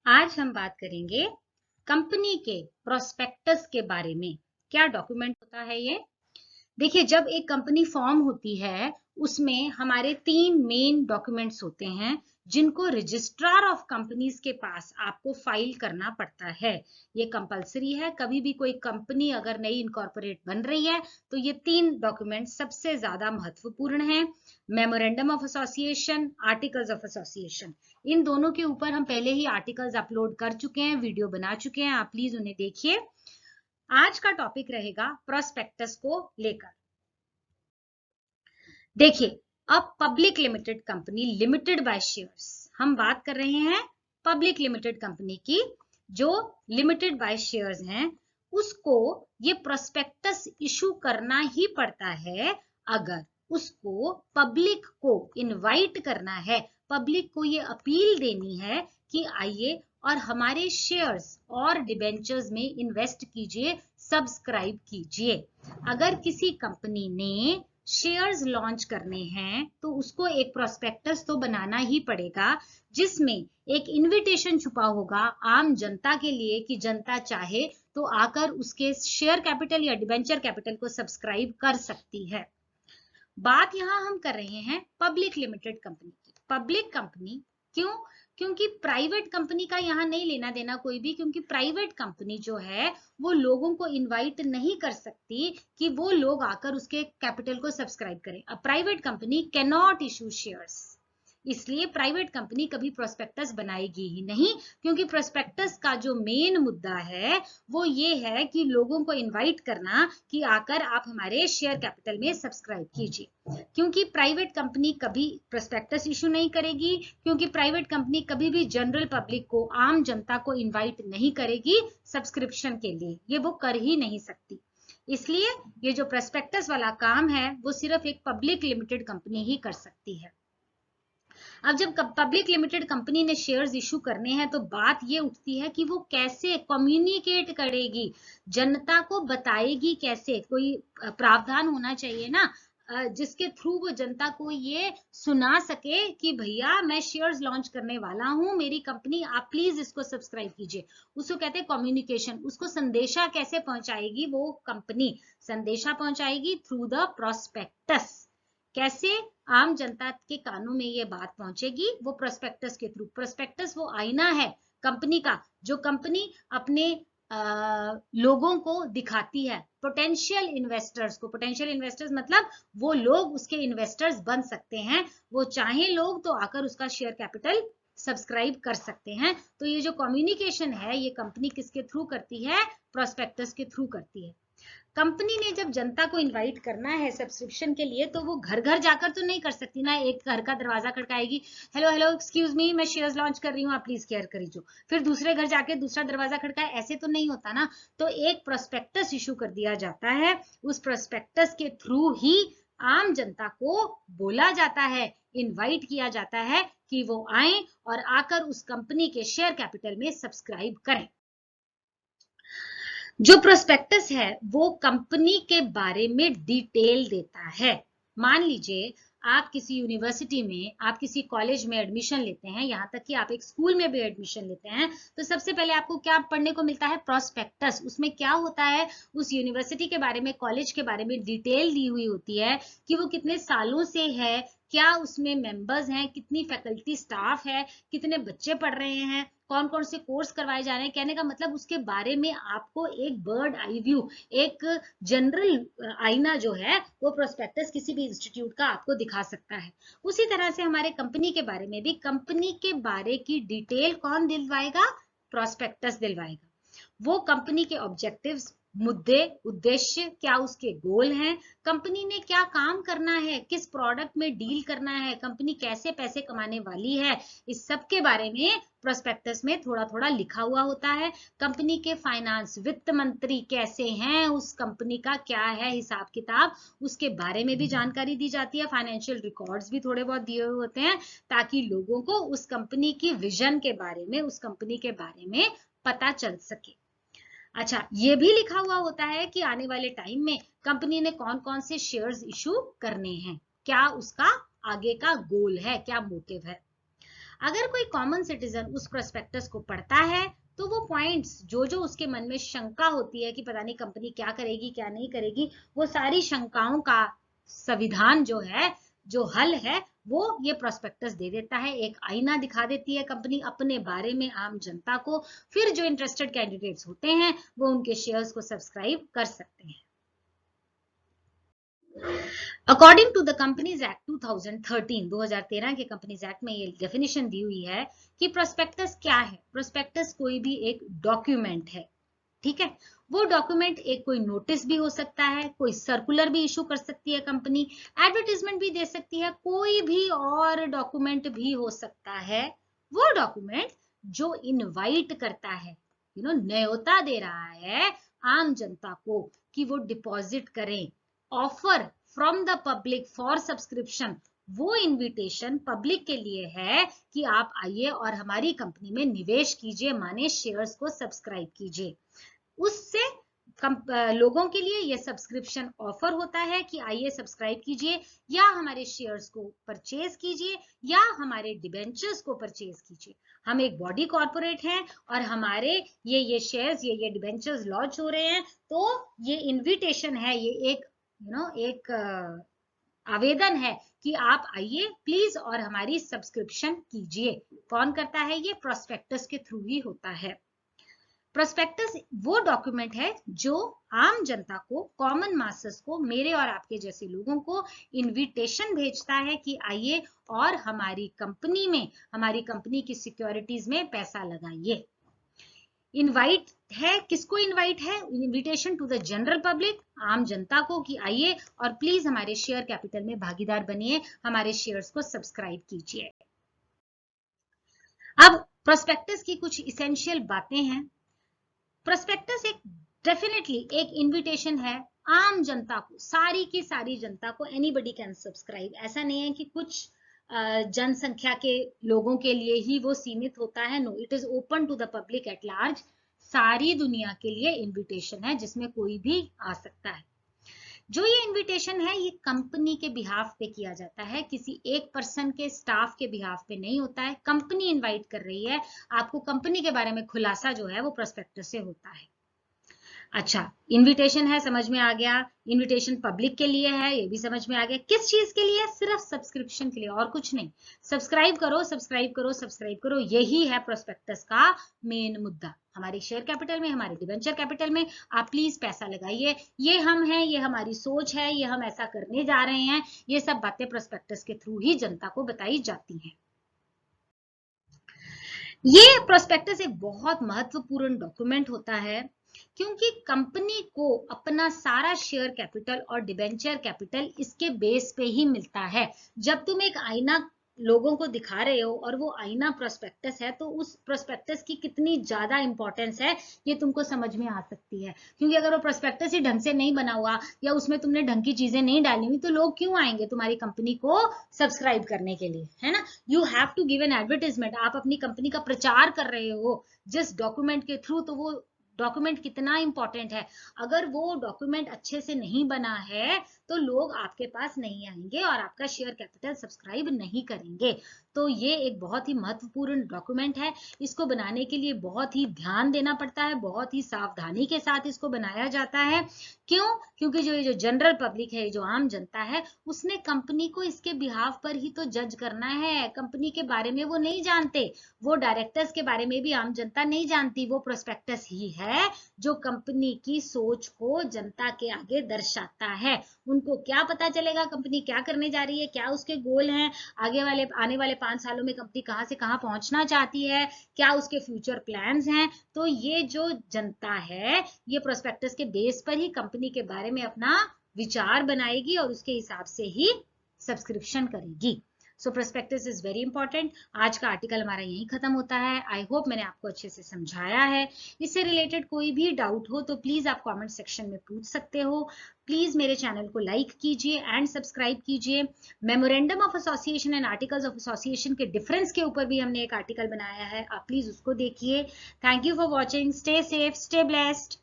आज हम बात करेंगे कंपनी के प्रोस्पेक्टस के बारे में। क्या डॉक्यूमेंट होता है ये? देखिए, जब एक कंपनी फॉर्म होती है उसमें हमारे 3 मेन डॉक्यूमेंट्स होते हैं जिनको रजिस्ट्रार ऑफ कंपनीज के पास आपको फाइल करना पड़ता है। ये कंपलसरी है। कभी भी कोई कंपनी अगर नई इनकॉर्पोरेट बन रही है तो ये 3 डॉक्यूमेंट सबसे ज्यादा महत्वपूर्ण हैं। Memorandum of association, articles of association. इन दोनों के ऊपर हम पहले ही आर्टिकल्स अपलोड कर चुके हैं, वीडियो बना चुके हैं, आप प्लीज उन्हें देखिए। आज का टॉपिक रहेगा प्रोस्पेक्टस को लेकर। देखिए, अब public limited company limited by shares, हम बात कर रहे हैं पब्लिक लिमिटेड कंपनी की जो लिमिटेड बाय शेयर्स हैं, उसको ये प्रोस्पेक्टस इशू करना ही पड़ता है अगर उसको पब्लिक को इनवाइट करना है, पब्लिक को ये अपील देनी है कि आइए और हमारे शेयर्स और डिबेंचर्स में इन्वेस्ट कीजिए, सब्सक्राइब कीजिए। अगर किसी कंपनी ने शेयर्स लॉन्च करने हैं तो उसको एक प्रोस्पेक्टस तो बनाना ही पड़ेगा जिसमें एक इनविटेशन छुपा होगा आम जनता के लिए कि जनता चाहे तो आकर उसके शेयर कैपिटल या डिबेंचर कैपिटल को सब्सक्राइब कर सकती है। बात यहां हम कर रहे हैं पब्लिक लिमिटेड कंपनी की। पब्लिक कंपनी क्यों? क्योंकि प्राइवेट कंपनी का यहाँ नहीं लेना देना कोई भी, क्योंकि प्राइवेट कंपनी जो है वो लोगों को इनवाइट नहीं कर सकती कि वो लोग आकर उसके कैपिटल को सब्सक्राइब करें। A private company can not issue shares, इसलिए प्राइवेट कंपनी कभी प्रोस्पेक्टस बनाएगी ही नहीं, क्योंकि प्रोस्पेक्टस का जो मेन मुद्दा है वो ये है कि लोगों को इनवाइट करना कि आकर आप हमारे शेयर कैपिटल में सब्सक्राइब कीजिए। क्योंकि प्राइवेट कंपनी कभी प्रोस्पेक्टस इशू नहीं करेगी, क्योंकि प्राइवेट कंपनी कभी भी जनरल पब्लिक को, आम जनता को इनवाइट नहीं करेगी सब्सक्रिप्शन के लिए, ये वो कर ही नहीं सकती। इसलिए ये जो प्रोस्पेक्टस वाला काम है वो सिर्फ एक पब्लिक लिमिटेड कंपनी ही कर सकती है। अब जब पब्लिक लिमिटेड कंपनी ने शेयर्स इशू करने हैं तो बात ये उठती है कि वो कैसे कम्युनिकेट करेगी, जनता को बताएगी कैसे। कोई प्रावधान होना चाहिए ना जिसके थ्रू वो जनता को ये सुना सके कि भैया मैं शेयर्स लॉन्च करने वाला हूं, मेरी कंपनी, आप प्लीज इसको सब्सक्राइब कीजिए। उसको कहते हैं कम्युनिकेशन। उसको संदेशा कैसे पहुंचाएगी वो कंपनी? संदेशा पहुंचाएगी थ्रू द प्रोस्पेक्टस। कैसे? आम जनता के कानों में ये बात पहुंचेगी वो प्रोस्पेक्टस के थ्रू। प्रोस्पेक्टस वो आईना है कंपनी का जो कंपनी अपने लोगों को दिखाती है, पोटेंशियल इन्वेस्टर्स को। पोटेंशियल इन्वेस्टर्स मतलब वो लोग उसके इन्वेस्टर्स बन सकते हैं, वो चाहे लोग तो आकर उसका शेयर कैपिटल सब्सक्राइब कर सकते हैं। तो ये जो कम्युनिकेशन है ये कंपनी किसके थ्रू करती है? प्रोस्पेक्टस के थ्रू करती है। कंपनी ने जब जनता को इनवाइट करना है सब्सक्रिप्शन के लिए तो वो घर घर जाकर तो नहीं कर सकती ना। एक घर का दरवाजा खड़काएगी, हेलो हेलो एक्सक्यूज मी, मैं शेयर्स लॉन्च कर रही हूँ, आप प्लीज केयर करिए। फिर दूसरे घर जाके दूसरा दरवाजा खड़काए, ऐसे तो नहीं होता ना। तो एक प्रोस्पेक्टस इशू कर दिया जाता है, उस प्रोस्पेक्टस के थ्रू ही आम जनता को बोला जाता है, इनवाइट किया जाता है कि वो आए और आकर उस कंपनी के शेयर कैपिटल में सब्सक्राइब करें। जो प्रोस्पेक्टस है वो कंपनी के बारे में डिटेल देता है। मान लीजिए आप किसी यूनिवर्सिटी में, आप किसी कॉलेज में एडमिशन लेते हैं, यहाँ तक कि आप एक स्कूल में भी एडमिशन लेते हैं, तो सबसे पहले आपको क्या पढ़ने को मिलता है? प्रोस्पेक्टस। उसमें क्या होता है? उस यूनिवर्सिटी के बारे में, कॉलेज के बारे में डिटेल दी हुई होती है कि वो कितने सालों से है, क्या उसमें मेंबर्स हैं, कितनी फैकल्टी स्टाफ है, कितने बच्चे पढ़ रहे हैं, कौन कौन से कोर्स करवाए जा रहे हैं। कहने का मतलब उसके बारे में आपको एक बर्ड आई व्यू, एक जनरल आईना जो है वो प्रोस्पेक्टस किसी भी इंस्टीट्यूट का आपको दिखा सकता है। उसी तरह से हमारे कंपनी के बारे में भी, कंपनी के बारे की डिटेल कौन दिलवाएगा? प्रोस्पेक्टस दिलवाएगा। वो कंपनी के ऑब्जेक्टिव्स, मुद्दे, उद्देश्य, क्या उसके गोल हैं, कंपनी ने क्या काम करना है, किस प्रोडक्ट में डील करना है, कंपनी कैसे पैसे कमाने वाली है, इस सब के बारे में प्रोस्पेक्टस में थोड़ा थोड़ा लिखा हुआ होता है। कंपनी के फाइनेंस, वित्त मंत्री कैसे हैं, उस कंपनी का क्या है हिसाब किताब, उसके बारे में भी जानकारी दी जाती है। फाइनेंशियल रिकॉर्ड्स भी थोड़े बहुत दिए हुए होते हैं ताकि लोगों को उस कंपनी की विजन के बारे में, उस कंपनी के बारे में पता चल सके। अच्छा, ये भी लिखा हुआ होता है कि आने वाले टाइम में कंपनी ने कौन कौन से शेयर्स इशू करने हैं, क्या उसका आगे का गोल है, क्या मोटिव है। अगर कोई कॉमन सिटीजन उस प्रोस्पेक्टस को पढ़ता है तो वो पॉइंट्स जो जो उसके मन में शंका होती है कि पता नहीं कंपनी क्या करेगी क्या नहीं करेगी, वो सारी शंकाओं का संविधान जो है, जो हल है, वो ये प्रोस्पेक्टस दे देता है। एक आईना दिखा देती है कंपनी अपने बारे में आम जनता को, फिर जो इंटरेस्टेड कैंडिडेट्स होते हैं वो उनके शेयर्स को सब्सक्राइब कर सकते हैं। According to the companies act 2013, 2013 के कंपनीज एक्ट में ये डेफिनेशन दी हुई है कि प्रोस्पेक्टस क्या है। प्रोस्पेक्टस कोई भी एक डॉक्यूमेंट है, ठीक है। वो डॉक्यूमेंट एक कोई नोटिस भी हो सकता है, कोई सर्कुलर भी इशू कर सकती है कंपनी, एडवर्टाइजमेंट भी दे सकती है, कोई भी और डॉक्यूमेंट भी हो सकता है। वो डॉक्यूमेंट जो इनवाइट करता है, न्योता दे रहा है आम जनता को कि वो डिपॉजिट करें, offer from the public for subscription, वो इनविटेशन पब्लिक के लिए है कि आप आइए और हमारी कंपनी में निवेश कीजिए, माने शेयर्स को सब्सक्राइब कीजिए। उससे लोगों के लिए ये सब्सक्रिप्शन ऑफर होता है कि आइए सब्सक्राइब कीजिए या हमारे शेयर्स को परचेज कीजिए या हमारे डिबेंचर्स को परचेज कीजिए। हम एक बॉडी कॉर्पोरेट हैं और हमारे ये शेयर्स, ये डिबेंचर्स लॉन्च हो रहे हैं, तो ये इनविटेशन है, ये एक आवेदन है कि आप आइए प्लीज और हमारी सब्सक्रिप्शन कीजिए। कौन करता है ये? प्रोस्पेक्टस के थ्रू ही होता है। प्रोस्पेक्टस वो डॉक्यूमेंट है जो आम जनता को, कॉमन मासेस को, मेरे और आपके जैसे लोगों को इनविटेशन भेजता है कि आइए और हमारी कंपनी में, हमारी कंपनी की सिक्योरिटीज में पैसा लगाइए। इनवाइट है, किसको इनवाइट है? Invitation to the general public, आम जनता को कि आइए और प्लीज हमारे शेयर कैपिटल में भागीदार बनिए, हमारे शेयर्स को सब्सक्राइब कीजिए। अब प्रोस्पेक्टस की कुछ इसेंशियल बातें हैं। प्रोस्पेक्टस एक डेफिनेटली एक इनविटेशन है आम जनता को, सारी की सारी जनता को, एनीबडी कैन सब्सक्राइब। ऐसा नहीं है कि कुछ जनसंख्या के लोगों के लिए ही वो सीमित होता है। No, it is open to the public at large, सारी दुनिया के लिए इनविटेशन है जिसमें कोई भी आ सकता है। जो ये इनविटेशन है ये कंपनी के बिहाफ पे किया जाता है, किसी एक पर्सन के स्टाफ के बिहाफ पे नहीं होता है। कंपनी इनवाइट कर रही है आपको, कंपनी के बारे में खुलासा जो है वो प्रोस्पेक्टस से होता है। अच्छा, इनविटेशन है, समझ में आ गया। इनविटेशन पब्लिक के लिए है, ये भी समझ में आ गया। किस चीज के लिए? सिर्फ सब्सक्रिप्शन के लिए, और कुछ नहीं। सब्सक्राइब करो, सब्सक्राइब करो, सब्सक्राइब करो, यही है प्रोस्पेक्टस का मेन मुद्दा। हमारे शेयर कैपिटल में, हमारे डिवेंचर कैपिटल में आप प्लीज पैसा लगाइए, ये हम हैं, ये हमारी सोच है, ये हम ऐसा करने जा रहे हैं। ये सब बातें प्रोस्पेक्टस के थ्रू ही जनता को बताई जाती हैं। ये प्रोस्पेक्टस एक बहुत महत्वपूर्ण डॉक्यूमेंट होता है क्योंकि कंपनी को अपना सारा शेयर कैपिटल और डिबेंचर कैपिटल इसके बेस पे ही मिलता है। जब तुम एक आईना लोगों को दिखा रहे हो और वो आईना प्रोस्पेक्टस है, तो उस प्रोस्पेक्टस की कितनी ज्यादा इंपॉर्टेंस है ये तुमको समझ में आ सकती है। क्योंकि अगर वो प्रोस्पेक्टस ही ढंग से नहीं बना हुआ या उसमें तुमने ढंग की चीजें नहीं डाली हुई, तो लोग क्यों आएंगे तुम्हारी कंपनी को सब्सक्राइब करने के लिए, है ना? You have to give an advertisement. आप अपनी कंपनी का प्रचार कर रहे हो जिस डॉक्यूमेंट के थ्रू, तो वो डॉक्यूमेंट कितना इंपॉर्टेंट है। अगर वो डॉक्यूमेंट अच्छे से नहीं बना है तो लोग आपके पास नहीं आएंगे और आपका शेयर कैपिटल सब्सक्राइब नहीं करेंगे। तो ये एक बहुत ही महत्वपूर्ण डॉक्यूमेंट है। इसको बनाने के लिए बहुत ही ध्यान देना पड़ता है, बहुत ही सावधानी के साथ इसको बनाया जाता है। क्यों? क्योंकि जो जनरल पब्लिक है, जो आम जनता है, उसने कंपनी को इसके बिहाफ पर ही तो जज करना है। कंपनी के बारे में वो नहीं जानते, वो डायरेक्टर्स के बारे में भी आम जनता नहीं जानती। वो प्रोस्पेक्टस ही है जो कंपनी की सोच को जनता के आगे दर्शाता है। उनको क्या पता चलेगा कंपनी क्या करने जा रही है, क्या उसके गोल हैं, आने वाले 5 सालों में कंपनी कहां से कहां पहुंचना चाहती है, क्या उसके फ्यूचर प्लान्स हैं। तो ये जो जनता है, ये प्रोस्पेक्टस के बेस पर ही कंपनी के बारे में अपना विचार बनाएगी और उसके हिसाब से ही सब्सक्रिप्शन करेगी। सो प्रोस्पेक्टस इज वेरी इंपॉर्टेंट। आज का आर्टिकल हमारा यहीं खत्म होता है। आई होप मैंने आपको अच्छे से समझाया है। इससे रिलेटेड कोई भी डाउट हो तो प्लीज आप कमेंट सेक्शन में पूछ सकते हो। प्लीज मेरे चैनल को लाइक कीजिए एंड सब्सक्राइब कीजिए। Memorandum of association and articles of association के डिफरेंस के ऊपर भी हमने एक आर्टिकल बनाया है, आप प्लीज उसको देखिए। Thank you for watching. Stay safe, stay blessed.